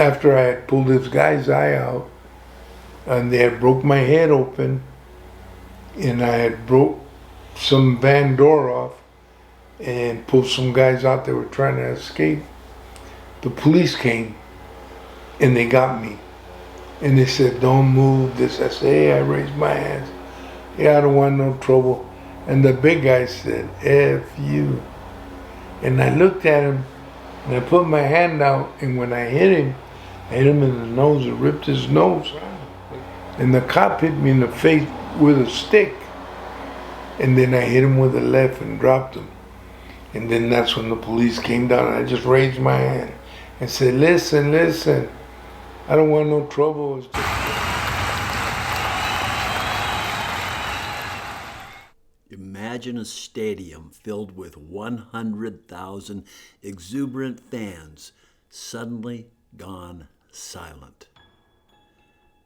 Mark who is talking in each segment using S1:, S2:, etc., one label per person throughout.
S1: After I had pulled this guy's eye out, and they had broke my head open, and I had broke some van door off, and pulled some guys out that were trying to escape. The police came, and they got me. And they said, don't move this. I said, hey, I raised my hands. Yeah, I don't want no trouble. And the big guy said, F you. And I looked at him, and I put my hand out, and when I hit him in the nose, it ripped his nose. And the cop hit me in the face with a stick. And then I hit him with the left and dropped him. And then that's when the police came down, and I just raised my hand and said, listen, I don't want no trouble. It's just...
S2: Imagine a stadium filled with 100,000 exuberant fans suddenly gone silent.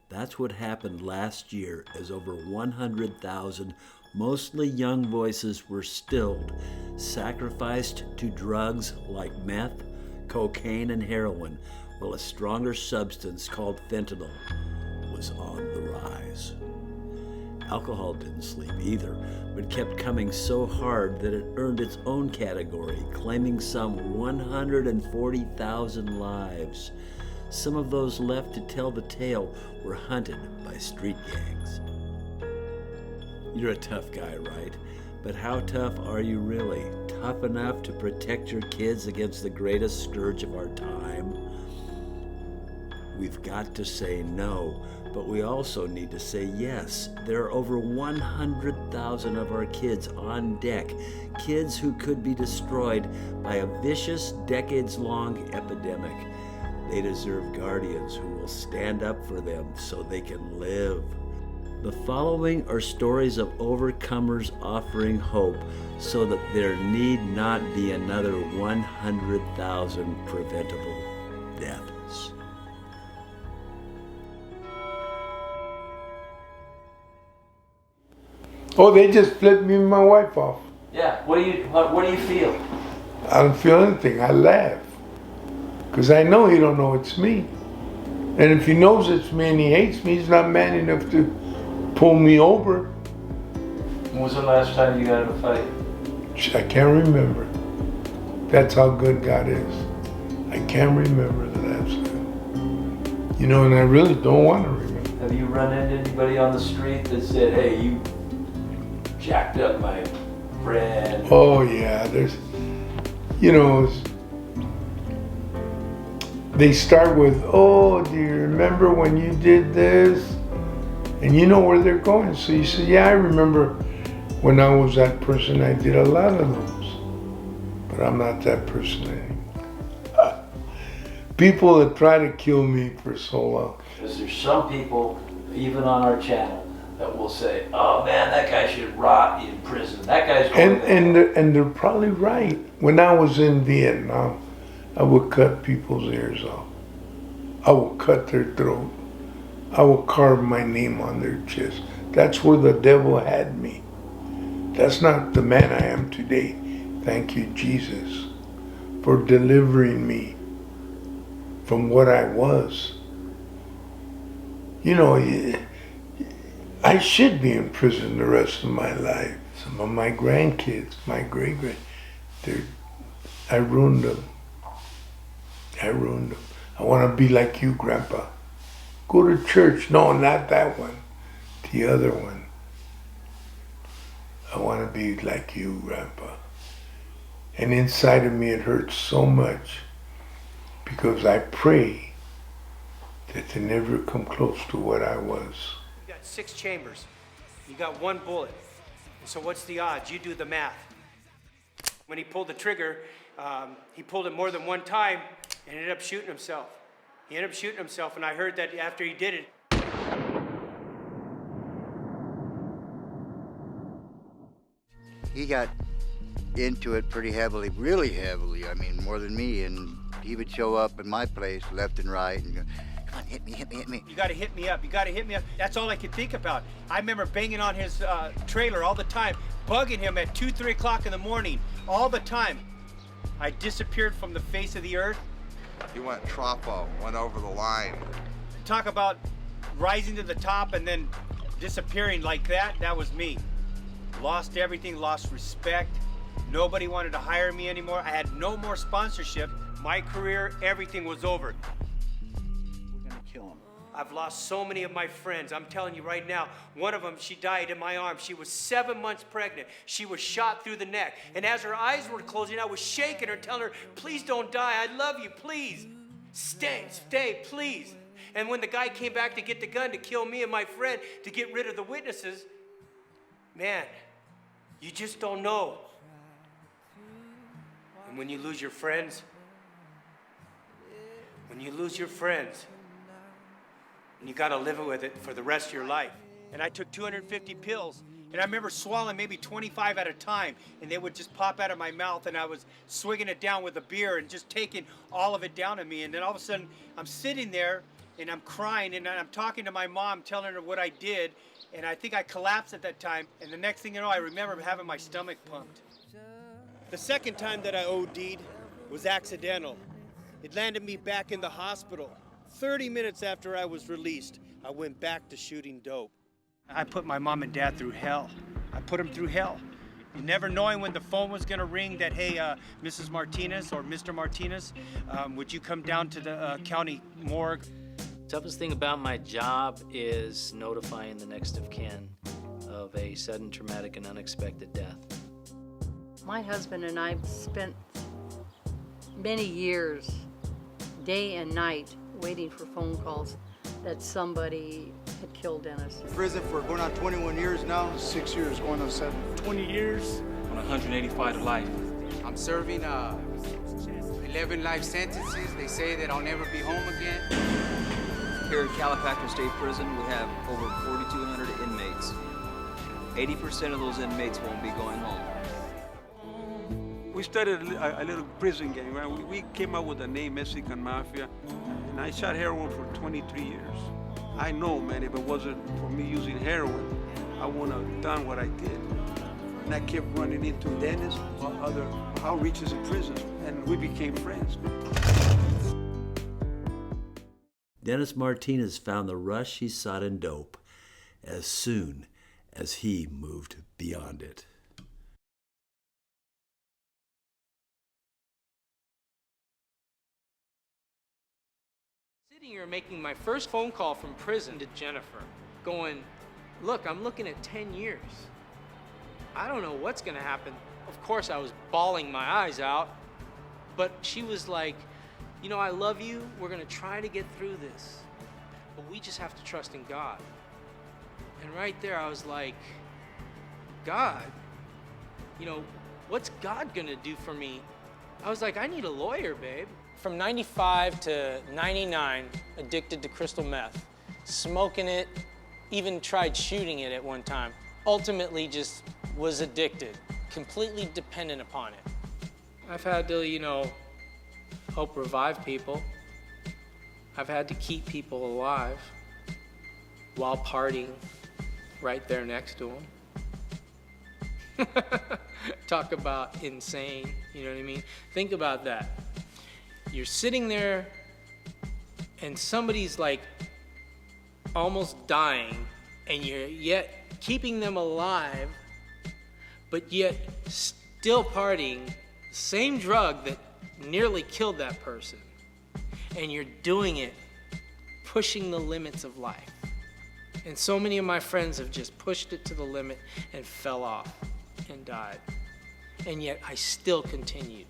S2: That's what happened last year as over 100,000 mostly young voices were stilled, sacrificed to drugs like meth, cocaine, and heroin, while a stronger substance called fentanyl was on the rise. Alcohol didn't sleep either, but kept coming so hard that it earned its own category, claiming some 140,000 lives. Some of those left to tell the tale were hunted by street gangs. You're a tough guy, right? But how tough are you really? Tough enough to protect your kids against the greatest scourge of our time? We've got to say no, but we also need to say yes. There are over 100,000 of our kids on deck, kids who could be destroyed by a vicious, decades-long epidemic. They deserve guardians who will stand up for them so they can live. The following are stories of overcomers offering hope so that there need not be another 100,000 preventable deaths.
S1: Oh, they just flipped me and my wife off.
S2: Yeah, what do you feel?
S1: I don't feel anything. I laugh. Because I know he don't know it's me. And if he knows it's me and he hates me, he's not man enough to pull me over.
S3: When was the last time you got in a fight?
S1: I can't remember. That's how good God is. I can't remember the last time. You know, and I really don't want to remember.
S3: Have you run into anybody on the street that said, hey, you jacked up my friend?
S1: Oh yeah, there's, you know, they start with, oh, do you remember when you did this? And you know where they're going. So you say, yeah, I remember when I was that person, I did a lot of those. But I'm not that person anymore. People that try to kill me for so long.
S3: Because there's some people, even on our channel, that will say, oh man, that guy should rot in prison. That guy's going
S1: and they're probably right. When I was in Vietnam, I would cut people's ears off. I would cut their throat. I will carve my name on their chest. That's where the devil had me. That's not the man I am today. Thank you, Jesus, for delivering me from what I was. You know, I should be in prison the rest of my life. Some of my grandkids, my great-grand, I ruined them. I ruined them. I want to be like you, Grandpa. Go to church. No, not that one. The other one. I want to be like you, Grandpa. And inside of me it hurts so much because I pray that they never come close to what I was.
S4: You got 6 chambers. You got 1 bullet. So what's the odds? You do the math. When he pulled the trigger, he pulled it more than 1 time and ended up shooting himself. He ended up shooting himself, and I heard that after he did it.
S5: He got into it pretty heavily, really heavily, I mean, more than me, and he would show up in my place left and right and go, come on, hit me, hit me, hit me.
S4: You gotta hit me up, you gotta hit me up. That's all I could think about. I remember banging on his trailer all the time, bugging him at 2, 3 o'clock in the morning, all the time. I disappeared from the face of the earth.
S6: He went troppo, went over the line.
S4: Talk about rising to the top and then disappearing like that, that was me. Lost everything, lost respect. Nobody wanted to hire me anymore. I had no more sponsorship. My career, everything was over.
S3: We're gonna kill him.
S4: I've lost so many of my friends. I'm telling you right now, one of them, she died in my arms. She was 7 months pregnant. She was shot through the neck. And as her eyes were closing, I was shaking her, telling her, please don't die. I love you, please. Stay, please. And when the guy came back to get the gun to kill me and my friend, to get rid of the witnesses, man, you just don't know. And when you lose your friends, and you gotta live with it for the rest of your life. And I took 250 pills, and I remember swallowing maybe 25 at a time, and they would just pop out of my mouth, and I was swigging it down with a beer and just taking all of it down on me. And then all of a sudden, I'm sitting there, and I'm crying, and I'm talking to my mom, telling her what I did, and I think I collapsed at that time, and the next thing you know, I remember having my stomach pumped. The second time that I OD'd was accidental. It landed me back in the hospital. 30 minutes after I was released, I went back to shooting dope. I put my mom and dad through hell. I put them through hell. You never knowing when the phone was gonna ring that, hey, Mrs. Martinez or Mr. Martinez, would you come down to the county morgue?
S7: The toughest thing about my job is notifying the next of kin of a sudden, traumatic, and unexpected death.
S8: My husband and I spent many years, day and night, waiting for phone calls that somebody had killed Dennis.
S9: Prison for going on 21 years now.
S1: 6 years, going on 7.
S9: 20 years.
S10: On 185 to life.
S9: I'm serving 11 life sentences. They say that I'll never be home again.
S10: Here at Calipatria State Prison, we have over 4,200 inmates. 80% of those inmates won't be going home.
S11: We started a little prison gang, right? We came up with the name Mexican Mafia, and I shot heroin for 23 years. I know, man, if it wasn't for me using heroin, I wouldn't have done what I did. And I kept running into Dennis, other outreaches in prisons, and we became friends.
S2: Dennis Martinez found the rush he sought in dope as soon as he moved beyond it.
S12: Sitting here making my first phone call from prison to Jennifer, going, look, I'm looking at 10 years. I don't know what's gonna happen. Of course, I was bawling my eyes out, but she was like, you know, I love you. We're gonna try to get through this, but we just have to trust in God. And right there, I was like, God, you know, what's God gonna do for me? I was like, I need a lawyer, babe. From 95 to 99, addicted to crystal meth, smoking it, even tried shooting it at one time. Ultimately just was addicted, completely dependent upon it. I've had to, you know, help revive people. I've had to keep people alive while partying right there next to them. Talk about insane, you know what I mean? Think about that. You're sitting there and somebody's like almost dying and you're yet keeping them alive, but yet still partying, same drug that nearly killed that person. And you're doing it, pushing the limits of life. And so many of my friends have just pushed it to the limit and fell off and died. And yet I still continued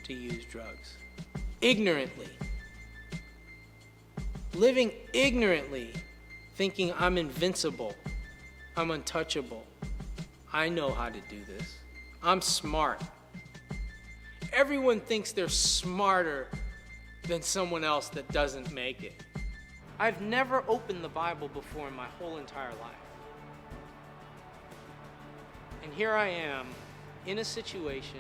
S12: to use drugs. Ignorantly. Living ignorantly, thinking I'm invincible, I'm untouchable. I know how to do this. I'm smart. Everyone thinks they're smarter than someone else that doesn't make it. I've never opened the Bible before in my whole entire life. And here I am in a situation,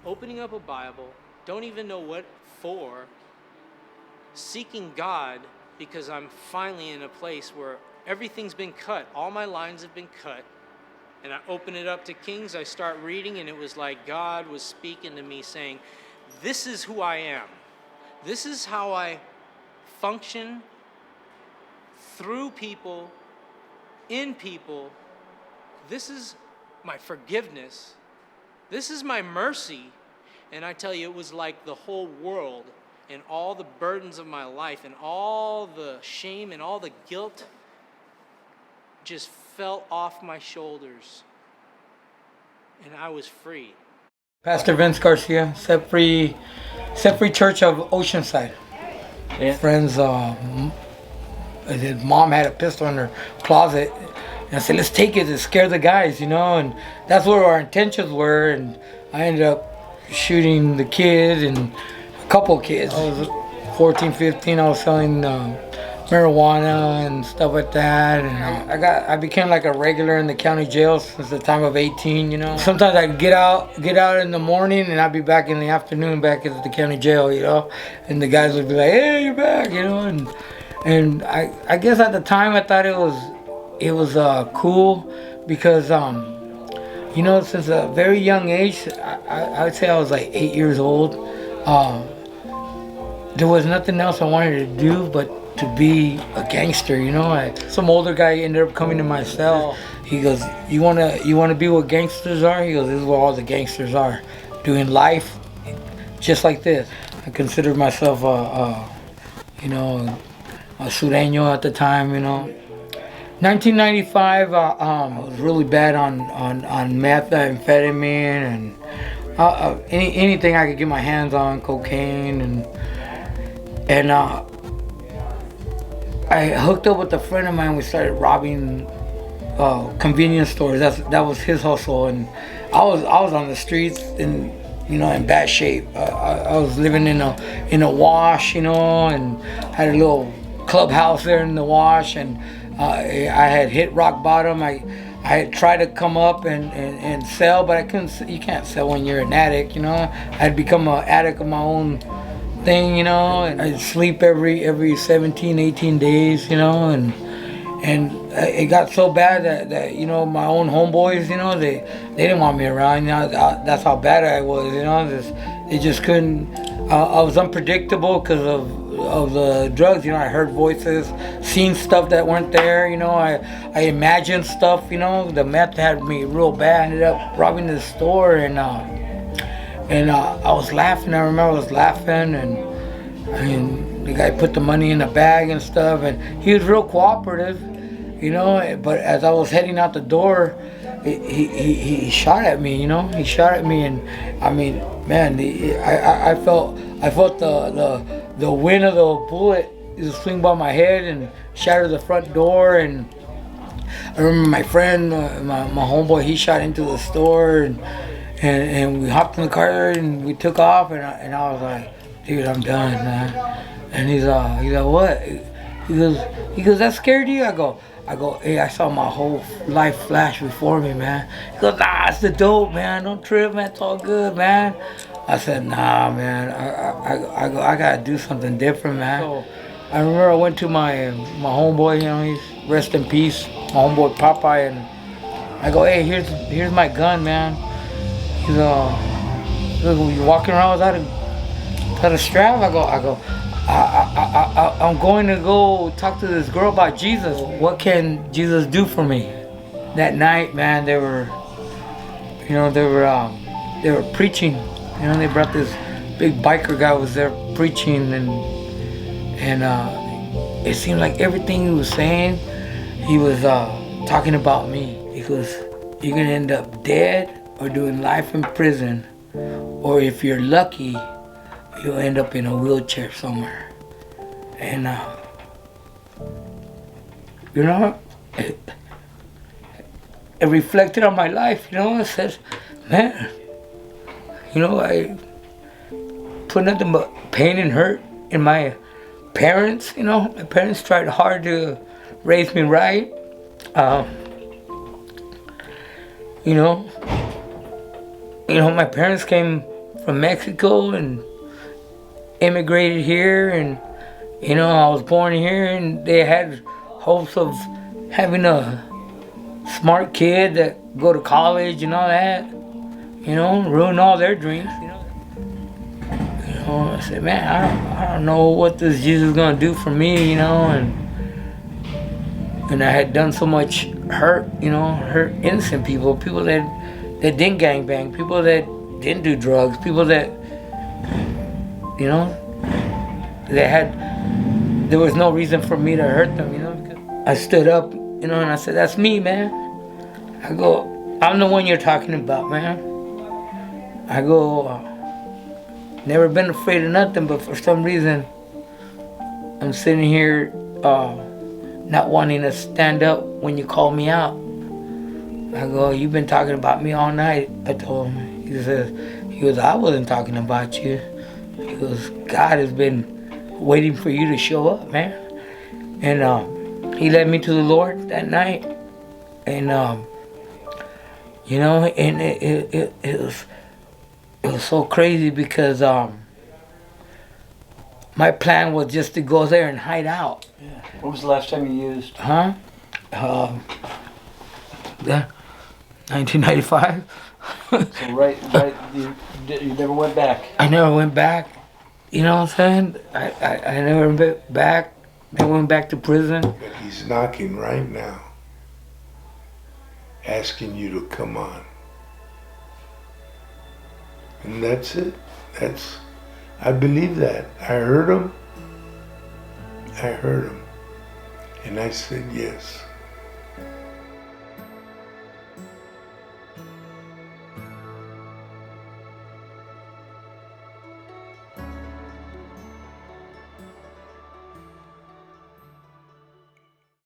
S12: opening up a Bible, don't even know what for, seeking God because I'm finally in a place where everything's been cut. All my lines have been cut. And I open it up to Kings, I start reading, and it was like God was speaking to me saying, this is who I am. This is how I function through people, in people. This is my forgiveness. This is my mercy. And I tell you, it was like the whole world and all the burdens of my life and all the shame and all the guilt just fell off my shoulders. And I was free.
S13: Pastor Vince Garcia, Set Free Church of Oceanside.
S3: Yeah.
S13: Friends, his mom had a pistol in her closet. And I said, let's take it to scare the guys, you know. And that's what our intentions were. And I ended up shooting the kid and a couple of kids. I was 14, 15. I was selling marijuana and stuff like that, and I became like a regular in the county jail since the time of 18, you know. Sometimes I'd get out in the morning and I'd be back in the afternoon back at the county jail, you know, and the guys would be like, hey, you're back, you know. And I guess at the time I thought it was cool because you know, since a very young age, I would say I was like 8 years old, there was nothing else I wanted to do but to be a gangster, you know. Some older guy ended up coming to my cell. He goes, you wanna be what gangsters are? He goes, this is what all the gangsters are, doing life just like this. I considered myself you know, a Sureño at the time, you know. 1995, I was really bad on methamphetamine and anything I could get my hands on, cocaine, and I hooked up with a friend of mine. We started robbing convenience stores. That was his hustle, and I was on the streets in, you know, in bad shape. I was living in a wash, you know, and had a little clubhouse there in the wash, and I had hit rock bottom. I had tried to come up and sell, but I couldn't. You can't sell when you're an addict, you know. I had become an addict of my own thing, you know, and I'd sleep every 17, 18 days, you know, and it got so bad that you know, my own homeboys, you know, they didn't want me around, you know. That's how bad I was, you know. They just couldn't. I was unpredictable because of the drugs, you know. I heard voices, seen stuff that weren't there, you know. I imagined stuff, you know. The meth had me real bad. I ended up robbing the store, and I was laughing. I remember I was laughing, and the guy put the money in the bag and stuff, and he was real cooperative, you know. But as I was heading out the door, he shot at me, you know. He shot at me, and I mean, man, I felt the wind of the bullet just swing by my head and shatter the front door. And I remember my friend, my homeboy, he shot into the store, and we hopped in the car and we took off, and I was like, dude, I'm done, man. And he's like, what? He goes, that scared you? I go, hey, I saw my whole life flash before me, man. He goes, nah, it's the dope, man. Don't trip, man. It's all good, man. I said, nah, man. I gotta do something different, man. So I remember I went to my homeboy, you know, he's rest in peace, my homeboy Popeye, and I go, hey, here's my gun, man. He's you walking around without a strap? I go, I'm going to go talk to this girl about Jesus. What can Jesus do for me? That night, man, they were preaching. You know, they brought this big biker guy was there preaching, and it seemed like everything he was saying, he was talking about me. He goes, you're gonna end up dead or doing life in prison, or if you're lucky, you'll end up in a wheelchair somewhere. And you know, it reflected on my life, you know. It says, man, you know, I put nothing but pain and hurt in my parents, you know. My parents tried hard to raise me right. You know, my parents came from Mexico and immigrated here, and you know, I was born here, and they had hopes of having a smart kid that go to college and all that, you know, ruin all their dreams, you know. know, I said, man, I don't know what this Jesus is gonna do for me, you know, and I had done so much hurt, you know, hurt innocent people, people that didn't gangbang, people that didn't do drugs, people that, you know, there was no reason for me to hurt them, you know. I stood up, you know, and I said, that's me, man. I go, I'm the one you're talking about, man. I go, never been afraid of nothing, but for some reason, I'm sitting here not wanting to stand up when you call me out. I go, you've been talking about me all night. I told him. He goes, I wasn't talking about you. He goes, God has been waiting for you to show up, man. And he led me to the Lord that night. And, you know, and it was so crazy because my plan was just to go there and hide out.
S3: Yeah. When was the last time you used?
S13: Huh? 1995.
S3: So right, you never went back.
S13: I never went back. You know what I'm saying? I never went back. I went back to prison.
S1: But he's knocking right now, asking you to come on. And that's it. I believe that. I heard him. And I said yes.